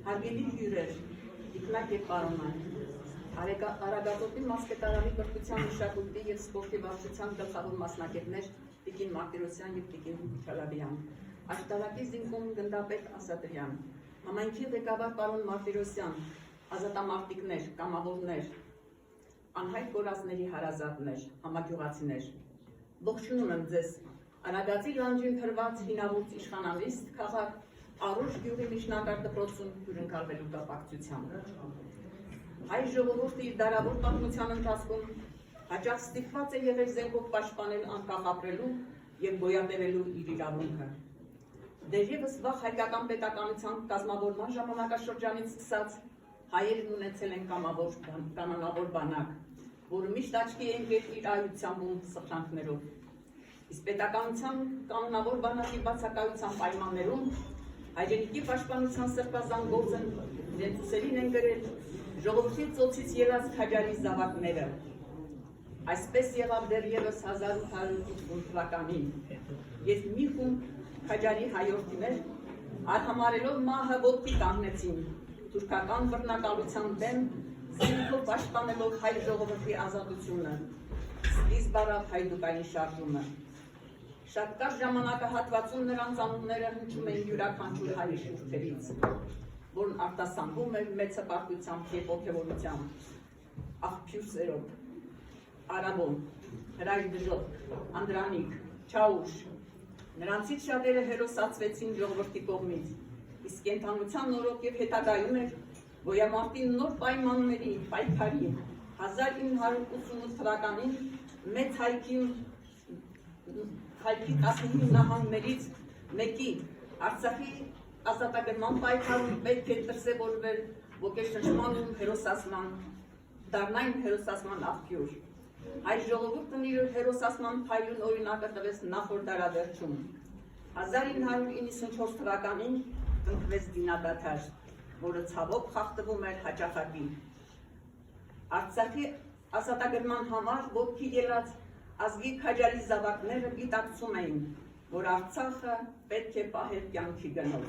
Հարգելի հյուրեր, դիպլոմատ եւ պարոններ, Արագածոտնի մասկետարանի կրթության մշակույթի եւ սպորտի վարչության գլխավոր մասնագետներ Տիկին Մարտիրոսյան եւ Տիկին Չալաբյան, Աշտարակի զինկոմ գնդապետ Ասատրյան, համայնքի ղեկավար պարոն Մարտիրոսյան, ազատամարտիկներ, կամավորներ, անհայտ կորածների հարազատներ, համագյուղացիներ, ողջունում եմ ձեզ Արագածի լանջին փրված հինավուրց իշխանանիստ քաղաք Արուշ գյուղի միջնակարգ դպրոցում հյուրընկալվելու կապակցությամբ։ Հայ ժողովուրդը իր դարավոր պատմության ընթացքում հաճախ ստիպված է եղել զենքով պաշտպանել անկախ ապրելու եւ գոյատևելու իր իրավունքը։ Դեռևս վաղ հայկական պետականության կազմավորման ժամանակաշրջանից սկսած հայերն ունեցել են կանոնավոր բանակ, որը միշտ աչքի է ընկել իր այությամբ ու սխրանքներով։ Իսկ պետականության կանոնավոր բանակի բացակայության պայմաններում հայրենիքի պաշտպանության սրբազան գործն իրենց ուսերին են գրել ժողովրդի ծոցից ելած քաջարի զավակները։ Այսպես եղավ դեռևս 1880 թվականին, երբ մի խումբ քաջարի հայորդիներ արհամարելով մահը ոտքի կանգնեցին թուրքական բռնակալության դեմ զենքով պաշտպանելով հայ ժողովրդի ազատությունը, սկիզբ առավ հայդուկային շարժումը։ Շատ կարճ ժամանակահատվածում նրանց անունները հնչում էին յուրաքանչյուր հայի շուրթերից, որն արտասանվում էր մեծ հպարտությամբ և ոգևորությամբ, աղբյուրսերով, Արաբոն, Հրայր Դժոտ, Անդրանիկ, Չաուշ, նրանցից շատերը հերոսացվեցին ժողովրդի կողմից, իսկ կենդանության նորոգ և հետագայում էր գոյամարտի նոր պայմանների պայքարի 1988 թվականին մեծ հայքի 15 նահանգներից մեկի Արցախի ազատագրման պայքարում պետք է դրսևորվել ոգեշնչման ու հերոսացման, դառնային հերոսացման աղբյուր։ Հայ ժողովուրդն իր հերոսացման փայլուն օրինակը տվեց նախորդ դարավերջում։ 1994 թվականին կնքվեց դինադադար, որը ցավոք խախտվում էր հաճախակի։ Արցախի ազատագրման համար ոտքի ելած ազգի քաջարի զավակները գիտակցում էին, որ Արցախը պետք է պահել կյանքի գնով,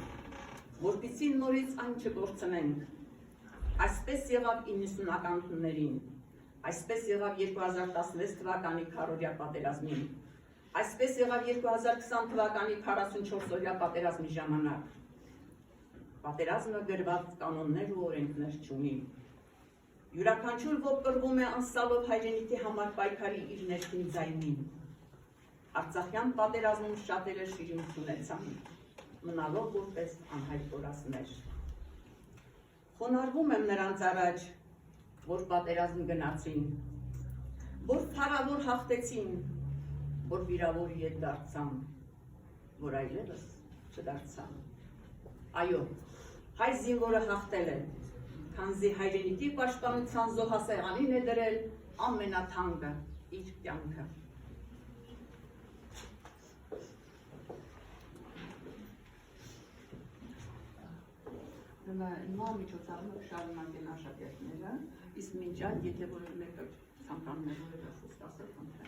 որպեսզի նորից այն չկորցնենք։ Այսպես եղավ 90-ականներին, այսպես եղավ 2016 թվականի քառօրյա պատերազմին, այսպես եղավ 2020 թվականի 44-օրյա պատերազմի ժամանակ։ Պատերազմը գրված կանոններ ու օրենքներ չունի։ Յուրաքանչյուր ոք կռվում է անսալով հայրենիքի համար պայքարի իր ներքին ձայնին։ Արցախյան պատերազմում շատերը շիրիմք ունեցան, մնալով որպես անհայտ կորածներ։ Խոնարհվում եմ նրանց առաջ, որ պատերազմ գնացին, որ փառավոր հաղթեցին, որ վիրավոր ետ դարձան, որ այլևս չդարձան։ Այո, հայ զինվորը հաղթել է, քանզի հայրենիքի պաշտպանության զոհասեղանին է դրել ամենաթանկը իր կյանքը։ Նոր միջոցառումը կշարունակեն աշակերտները, իսկ մինչ այդ, եթե որևէ մեկը ցանկանում է որևէ խոսք ասել, խնդրեմ։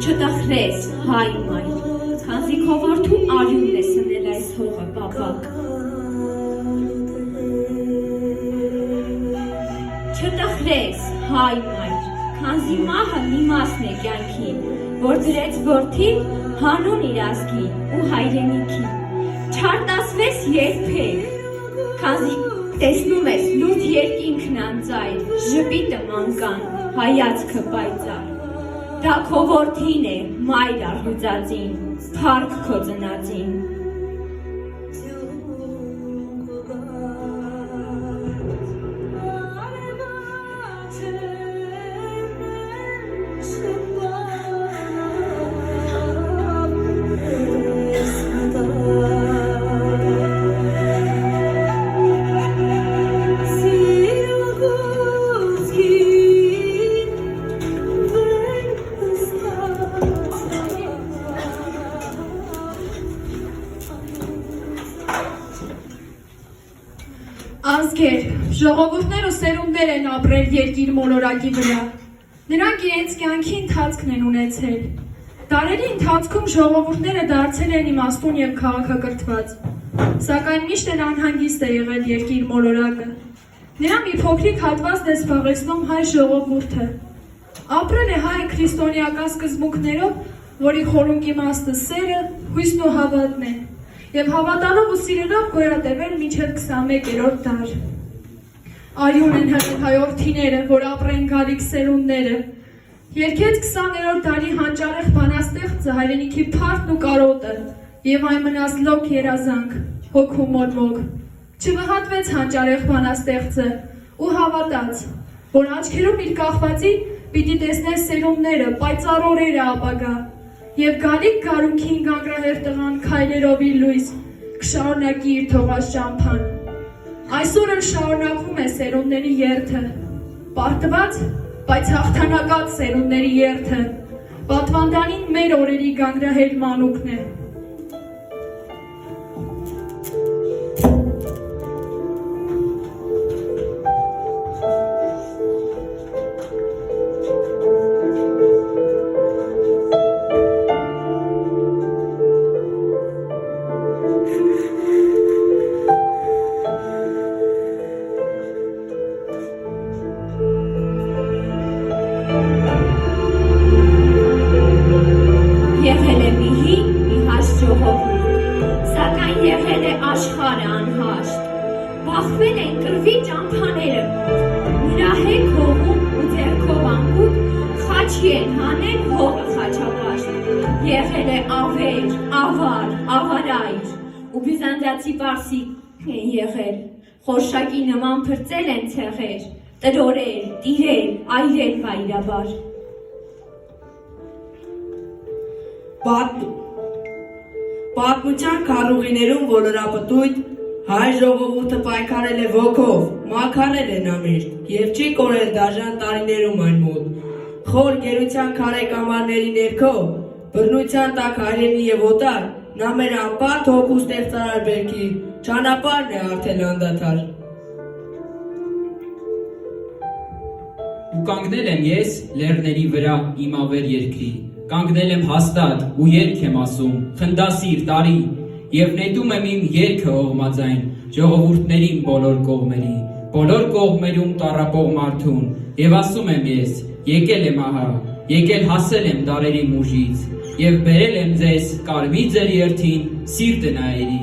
Չտխրես, հայ մայր, քանզի քո որդու արյունն է սնել այս հողը, պապակ։ Չտխրես, հայ մայր, քանզի մահը մի մասն է կյանքի, որ դրեց որդին հանուն իր ազգի ու հայրենիքի։ Չարտասվես երբեք, քանզի տեսնում ես լուտ երկինքն անծայր, ժպիտը մանկան, հայացքը պայծառ։ Դա քո որդին է, մայր առյուծածին, փառք քո ծնածին։ Ազգեր, ժողովուրդներ ու սերունդներ են ապրել երկիր մոլորակի վրա։ Նրանք իրենց կյանքի ընթացքն են ունեցել։ Դարերի ընթացքում ժողովուրդները դարձել են իմաստուն և քաղաքակրթված, սակայն միշտ էլ անհանգիստ է եղել երկիր մոլորակը։ Նրա մի փոքրիկ հատվածն է զբաղեցնում հայ ժողովուրդը։ Ապրել է հայը քրիստոնեական սկզբունքներով, որի խորունկ իմաստը սերը, հույսն ու հավատն է, և հավատալով ու սիրելով գոյատևել մինչև 21-րդ դար։ Արյուն են հղել հայորդիները, որ ապրեն գալիք սերունդները։ Երգեց 20-րդ դարի հանճարեղ բանաստեղծը հայրենիքի փառքն ու կարոտը, և այն մնաց լոկ երազանք, հոգու մորմոք։ Չվհատվեց հանճարեղ բանաստեղծը ու հավատաց, որ աչքերում իր կախվածի պիտի տեսներ սերունդները, պայծառ օրերը ապագա, և գալիք գարունքին գանգրահեր տղան քայլերով իր լույս, կշարունակի իր թողած ճամփան։ Այսօր էլ շարունակվում է սերունդների երթը, պարտված, բայց հաղթանակած սերունդների երթը, պատվանդանին մեր օրերի գանգրահեր մանուկն է։ Եղել է մի հին, մի հաստ ժողովուրդ, սակայն եղել է աշխարհը անհաշտ, բախվել են կռվի ճամփաները, նրա հետ հողում ու ձեռքով անկուտ խաչի են հանել հողը խաչապաշտ, եղել է ավեր, ավար, ավարայր, ու բյուզանդացի պարսիկ են եղել, խորշակի նման փրծել են ցեղեր, տրորել, տիրել, այրել վայրաբար։ Պատմության քարուղիներում ոլորապտույտ հայ ժողովուրդը պայքարել է ոգով, մաքարել է նամիրտ և չի կորել դաժան տարիներում այն մոտ։ Խոր գերության քարե կամարների ներքո, բռնության տակ հայրենի և օտար, նա մեր անպարտ հոգու ստեղծարար բերքի ճանապարհն է արդեն անդադար։ Ու կանգնել եմ ես լեռների վրա իմ ավեր երկրի, կանգնել եմ հաստատ ու երգ եմ ասում, խնդասիր տարի, և նետում եմ իմ երգը հողմաձայն ժողովուրդներին բոլոր կողմերում տառապող մարդուն, և ասում եմ ես, եկել եմ ահա, եկել հասել եմ դարերի մուժից, և բերել եմ ձեզ կարմիր երթին սիրտը նայերի,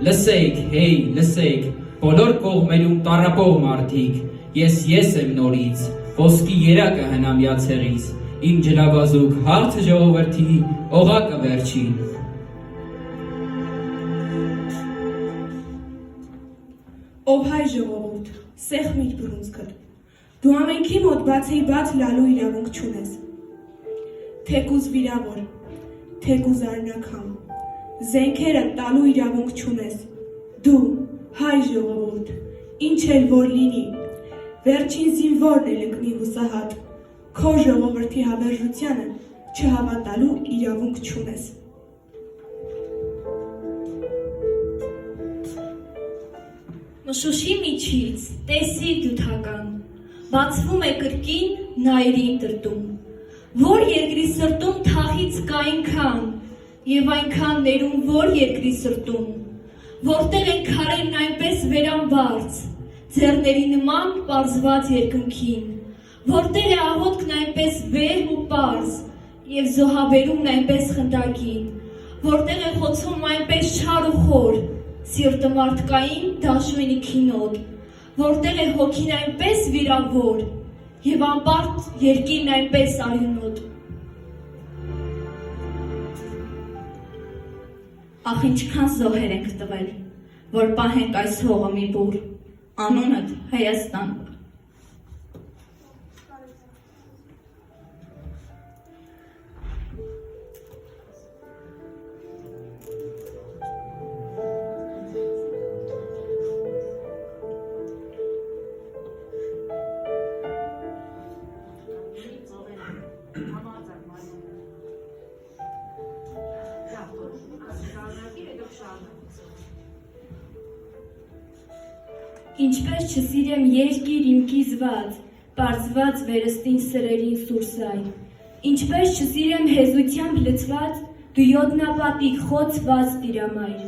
լսեք, հեյ, լսեք, բոլոր կողմերում տառապող մարդիկ, ես եմ նորից, ոսկի երակը հնամյա ցեղից, իմ ջրավազուկ հարթ ժողովրդի օղակը վերջին։ Ով հայ ժողովուրդ, սեղմիր բռունցքդ, դու ամենքի մոտ բացեի բաց լալու իրավունք չունես, թեկուզ վիրավոր, թեկուզ արնակամ, զենքերը տալու իրավունք չունես, դու հայ ժողովուրդ, ինչ էլ որ լինի, վերջին զինվորն էլ ընկնի հուսահատ, քո ժողովրդի հավերժությանը չհավատալու իրավունք չունես։ Մշուշի միջից, տեսիր դութական, բացվում է կրկին նայրին տրտում, որ երկրի սրտում թախից կայնքան, և այնքան ներում որ երկրի սրտում, որտեղ են քարերն այնպես վերամբարձ, ձեռների նման պարզված երկնքին, որտեղ է աղոտքն այնպես վերմ ու պարզ, և զոհաբերումն այնպես խնդակին, որտեղ է խոցում այնպես չար ու խոր, սիրտը մարդկային դաշույնի նոտ, որտեղ է հոգին այնպես վիրավոր, և անպարտ երկիրն այնպես արյունոտ։ Ախ ինչքան զոհեր ենք տվել, որ պահենք այս հողը մի բուր, անունդ Հայաստան։ Ինչպես չսիրեմ երկիր իմ կիզված, պարզված վերստին սրերին սուրսայ, ինչպես չսիրեմ հեզությամբ լծված, դու յոտնապատիկ խոցված տիրամայր,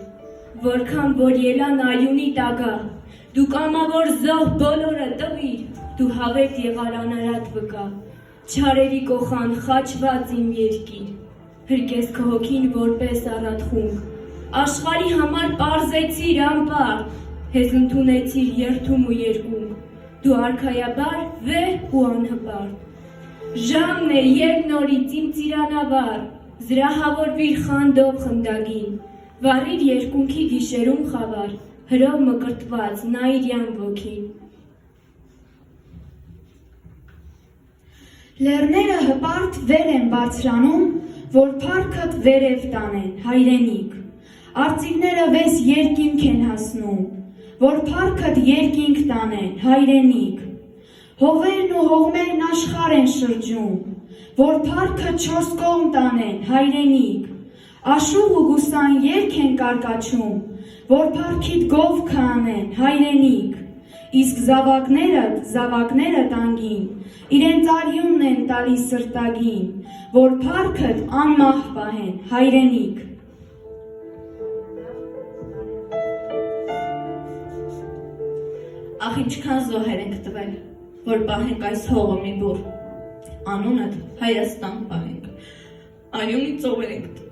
որքան որ ելան արյունի տագա, դու կամավոր զոհ բոլորը տվիր, դու հավետ եղար անարատ վկա, չարերի կոխան խաչված իմ երկիր, հրկես քո հոգին որպես առատ խունգ, աշխարհի համար պարզեցիր անպարտ, հեզ ընդունեցիր երթում ու երկում, դու արքայաբար վեհ ու անհպարտ, ժամն է ել նորից իմ ծիրանավար, զրահավորվիր խանդով խնդագին, վառիր երկունքի գիշերում խավար, հրով մկրտված նայիրյան ոգին։ Լեռները հպարտ վեր են բարձրանում, որ փառքդ վերև տանեն, հայրենիք, արծիվները վես երկինք են հասնում, որ փառքդ երկինք տանեն, հայրենիք, հողերն ու հողմերն աշխարհ են շրջում, որ փառքդ չորս կողմ տանեն, հայրենիք, աշուղ ու գուսան երգ են կարկաչում, որ փառքիդ գովքը անեն, հայրենիք, իսկ զավակները տանգին, իրենց արյունն են տալիս սրտագին, որ փառքդ անմահ պահեն, հայրենիք։ Ախ ինչքան զոհեր ենք տվել, որ պահենք այս հողը մի բուր, անունդ Հայաստան պահենք, արյունի ծովեր ենք տվել։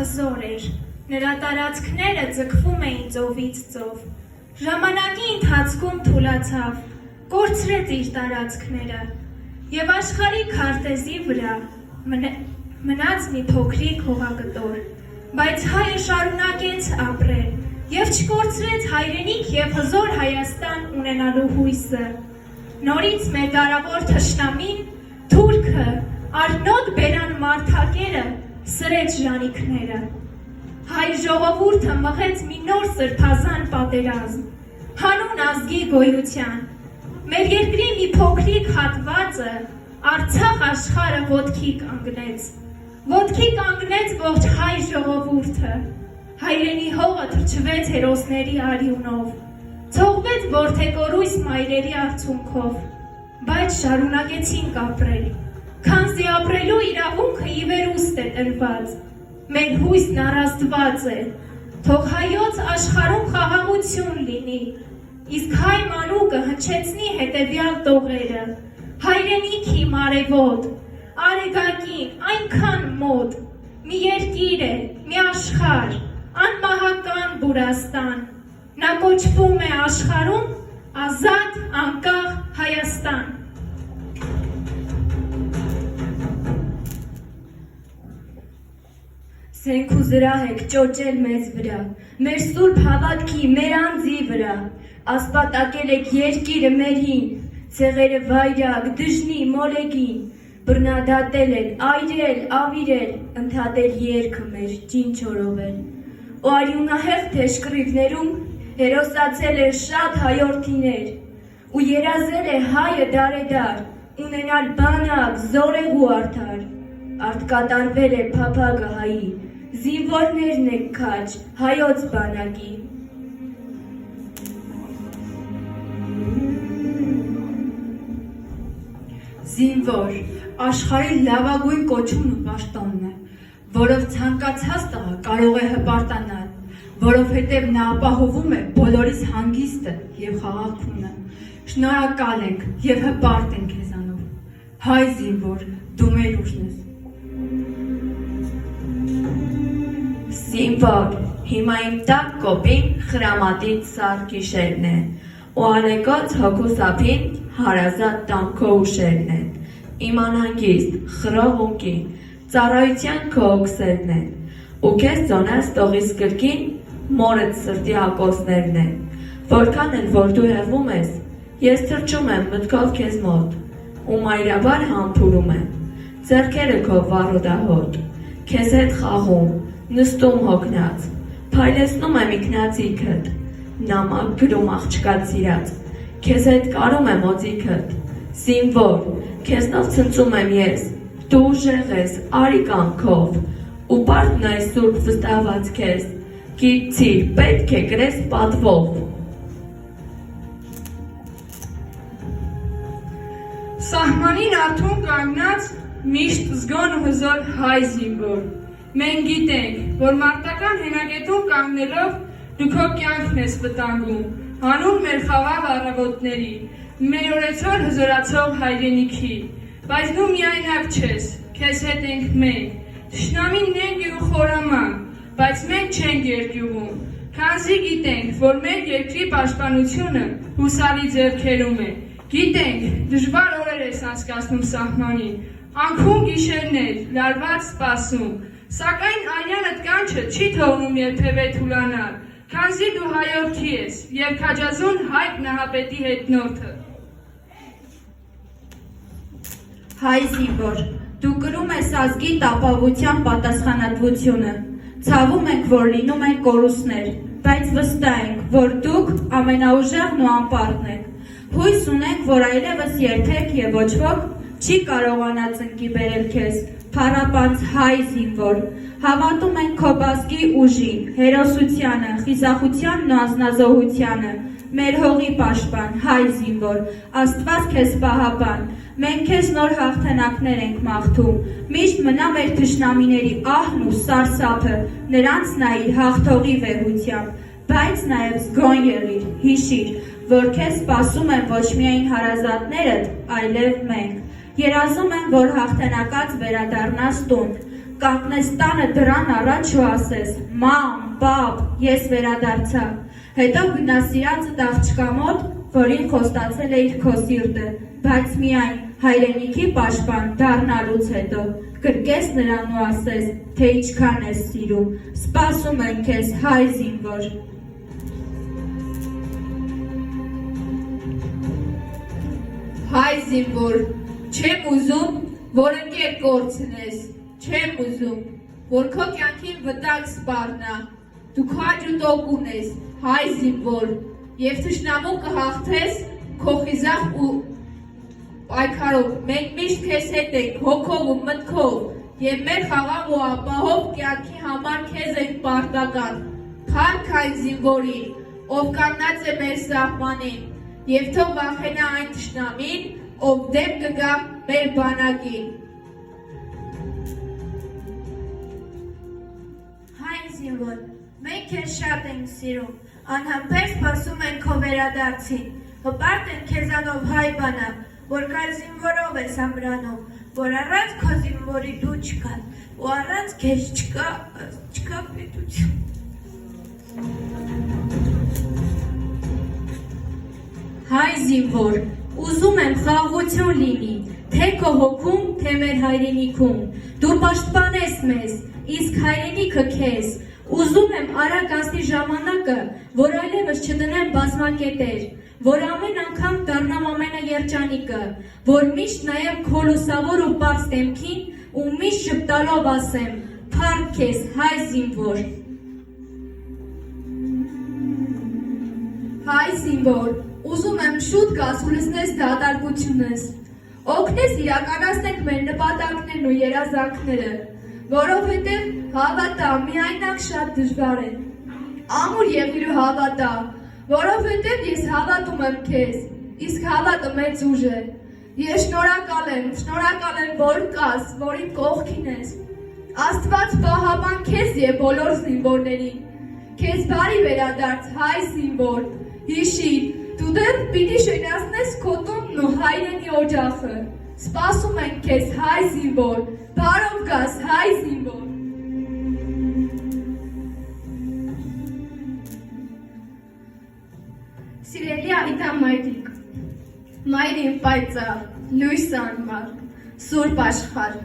հզոր էր, նրա տարածքները ձգվում էին ծովից ծով, ժամանակի ընթացքում թուլացավ, կորցրեց իր տարածքները, և աշխարհի քարտեզի վրա մնաց մի փոքրիկ հողագտոր, բայց հայը շարունակեց ապրել և չկորցրեց հայրենիք և հզոր Հայաստան ունենալու հույսը։ Նորից մեր դարավոր թշնամին, թուրքը, Արնոտ բերան մարդակերը սրեց ժանիքները։ Հայ ժողովուրդը մղեց մի նոր սրբազան պատերազմ, հանուն ազգի գոյության։ Մեր երկրի մի փոքրիկ հատվածը Արցախ աշխարհը ոտքի կանգնեց։ Ոտքի կանգնեց ողջ հայ ժողովուրդը։ Հայրենի հողը թրջվեց հերոսների արյունով, ցողվեց որդեկորույս մայրերի արցունքով, բայց շարունակեցինք ապրել, քանզի ապրելու իրավունքը ի վերուստ է տրված, մեր հույսն առաստված է, թող հայոց աշխարհում խաղաղություն լինի, իսկ հայ մանուկը հնչեցնի հետևյալ տողերը, հայրենիքի մարևոտ, արեգակին այնքան մոտ, մի երկիր է, մի աշխարհ, անմահական Բուրաստան, նա կոչվում է աշխարհում ազատ անկախ Հայաստան։ Սենք ու զրահ եք ճոճել մեզ վրա, մեր սուրբ հավատքի, մեր անձի վրա, ասպատակել եք երկիրը մերին, ցեղերը վայրագ, դժնի, մոլեգին, բռնադատել եք, այրել, ավիրել, ընդհատել երգը մեր, ջինչորովել, ու արյունահեղ թեժկռիվներում հերոսացել է շատ հայորդիներ, ու երազել է հայը դարեդար, ունենալ բանակ, զորեղ ու արդար, արտկատարվել է փափագը հայի, զինվորներն եք քաջ, հայոց բանակի։ Զինվոր, աշխարհի լավագույն կոչումն ու պաշտոնն է, որով ցանկացած տղա կարող է հպարտանալ, որովհետև նա ապահովում է բոլորիս հանգիստը և խաղաղությունը։ Շնորհակալ ենք և հպարտ ենք քեզանով։ Հայ զինվոր, դու մեր ուժն ես։ Զինվոր, հիմա իմ տակ կոպին խրամատից սար գիշերն է, ու արեկոց հոգուսափին հարազատ տամքո ուշերն են, իմ անհանգիստ, խռով ու կին, ծառայության քո օքսերն են, ու քեզ ծոնած տողիս կրկին մորդ սրտի ակոսներն են, որքան էլ որ դու հեղվում ես, ես թրջում եմ մտքով քեզ մոտ, ու մայրաբար համբուրում եմ, ձեռքերը քո վառոդահոտ, քեզ հետ խաղում, նստում հոգնած, փայլեցնում եմ ինքնածիքդ, նամակ գրում աղջկա սիրած, քեզ հետ կարում եմ օձիքդ, զինվոր, քեզնով ցնծում եմ ես, դու ուժեղ ես, արի կամքով, ու պարտն այս սուրբ վստահված քեզ, գիտցիր, պետք է գրես պատվով։ Սահմանին արթուն կանգնած միշտ զգոն ու հզոր հայ զինվոր։ Մենք գիտենք, որ մարտական հենակետում կանգնելով դու քո կյանքն ես վտանգում, հանուն մեր խաղաղ առավոտների, մեր օրեցօր հզորացող հայրենիքի, բայց դու միայնակ չես, քեզ հետ ենք մենք, թշնամին նենգ է ու խորամանկ, բայց մենք չենք երկյուղում, քանզի գիտենք, որ մեր երկրի պաշտպանությունը հուսալի ձեռքերում է, գիտենք, դժվար օրեր ես անցկացնում սահմանին, անքուն գիշերներ, լարված սպասում, սակայն արյանդ կանչը չի թողնում երբևէ թուլանալ, քանզի դու հայորդի ես և քաջազուն Հայկ Նահապետի հետնորդը։ Հայ զինվոր, դու կրում ես ազգի տապավության պատասխանատվությունը, ցավում ենք, որ լինում են կորուստներ, բայց վստահ ենք, որ դուք ամենաուժեղն ու անպարտն եք, հույս ունենք, որ այլևս երբեք և ոչ ոք չի կարողանա ծնկի բերել քեզ, փառապանծ հայ զինվոր, հավատում ենք քո բազգի ուժին, հերոսությանը, խիզախությանն ու անձնազոհությանը, մեր հողի պաշտպան, հայ զինվոր, Աստված քեզ պահապան, մենք քեզ նոր հաղթանակներ ենք մաղթում, միշտ մնա մեր թշնամիների ահն ու սարսափը, նրանց նայիր հաղթողի վեհությամբ, բայց նաև զգոն եղիր, հիշիր, որ քեզ սպասում են ոչ միայն հարազատներդ, այլև մենք, երազում եմ, որ հաղթանակած վերադառնաս տուն, կանգնես տանը դրան առաջ ու ասես. «Մամ, պապ, ես վերադարձա»։ Հետո գնաս իրանցդ աղջկա մոտ, որին խոստացել էիր քո սիրտը, բայց միայն հայրենիքի պաշտպան դառնալուց հետո գրկես նրան ու ասես, թե ինչքան ես սիրում։ Սպասում եմ քեզ, հայ զինվոր։ Հայ զինվոր, չեմ ուզում, որ ընկեր կորցնես, չեմ ուզում, որ քո կյանքին վտանգ սպառնա, դու քաջ ու տոկ ունես, հայ զինվոր, և թշնամու կհաղթես քո խիզախ ու պայքարով, մենք միշտ քեզ հետ ենք, հոգով ու մտքով, և մեր խաղաղ ու ապահով կյանքի համար քեզ ենք պարտական, փառք այն զինվորին, ով կանգնած է մեր սահմանին, և թող վախենա այն թշնամին, ով դեմ կգա մեր բանակին։ Հայ զինվոր, մենք քեզ շատ ենք սիրում, անհամբեր սպասում ենք քո վերադարձին, հպարտ ենք քեզանով հայ բանակ, որ կար զինվորով ես ամրանում, որ առանց քո զինվորի դու չկան, ու առանց քեզ չկա պետություն։ Հայ զինվոր, ուզում եմ խաղաղություն լինի, թե քո հոգում, թե մեր հայրենիքում, դու պաշտպանես մեզ, իսկ հայրենիքը քեզ, ուզում եմ արագ անցնի ժամանակը, որ այլևս չդնեմ բազմակետեր, որ ամեն անգամ դառնամ ամենաերջանիկը, որ միշտ նայեմ քո լուսավոր ու պարզ դեմքին ու միշտ ժպտալով ասեմ, փառք քեզ, հայ զինվոր։ Հայ զինվոր, ուզում եմ շուտ գաս ու լսնես դատարկությունս, օգնես իրականացնենք մեր նպատակներն ու երազանքները, որովհետև հավատա միայնակ շատ դժվար է, ամուր եղիր ու հավատա, որովհետև ես հավատում եմ քեզ, իսկ հավատը մեծ ուժ է, ես շնորհակալ եմ, որ կաս, որ իմ կողքին ես, Աստված պահապան քեզ և բոլոր զինվորներին, քեզ բարի վերադարձ, հայ զինվոր, հիշիր, դու դեռ պիտի շենացնես քո տունն ու հայրենի օջախը, սպասում ենք քեզ, հայ զինվոր, բարով գաս, հայ զինվոր։ Սիրելի Ալիտան մայրիկ, մայրին պայծառ, լույս անմար, սուրբ աշխարհ,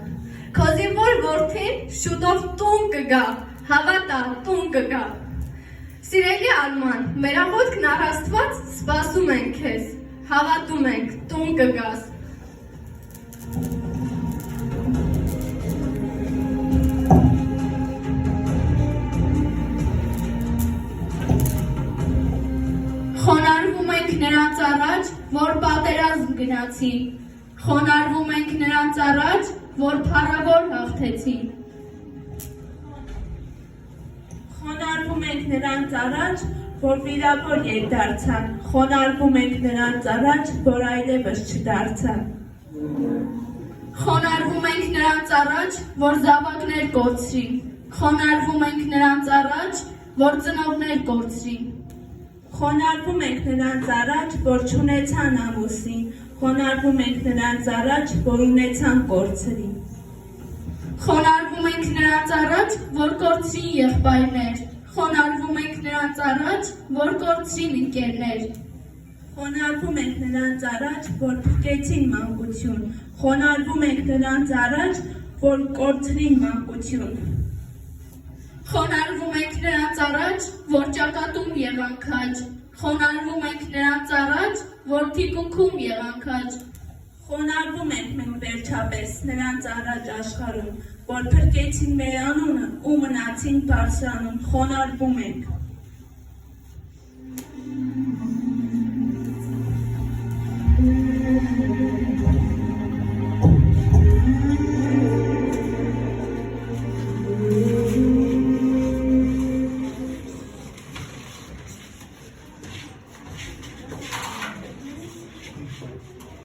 քո զինվոր որդին շուտով տուն կգա, հավատա, տուն կգա։ Սիրելի Արման, մեր աղոթքն առ Աստված սպասում ենք քեզ, հավատում ենք, տուն կգաս։ Խոնարհվում ենք նրանց առաջ, որ պատերազմ գնացին, խոնարհվում ենք նրանց առաջ, որ փառավոր հաղթեցին։ Խոնարհվում ենք նրանց առաջ, որ վիրավոր ետդարձան, խոնարհվում ենք նրանց առաջ, որ այլևս չդարձան։ Խոնարհվում ենք նրանց առաջ, որ զավակներ կորցրին, խոնարհվում ենք նրանց առաջ, որ ծնողներ կորցրին։ Խոնարհվում ենք նրանց առաջ, որ չունեցան ամուսին, խոնարհվում ենք նրանց առաջ, որ ունեցան կորցրին։ Խոնարհվում ենք նրանց առաջ, որ կորցրին եղբայրներ, խոնարհվում ենք նրանց առաջ, որ կորցրին ընկերներ։ Խոնարհվում ենք նրանց առաջ, որ փրկեցին մանկություն, խոնարհվում ենք նրանց առաջ, որ կորցրին մանկություն։ Խոնարհվում ենք նրանց առաջ, որ ճակատում եղան քաջ, խոնարհվում ենք նրանց առաջ, որ թիկունքում եղան քաջ։ Խոնարհվում ենք մենք վերջապես նրանց առաջ աշխարհում, որ փրկեցին մեր անունը ու մնացին բարձրանում, խոնարհվում ենք։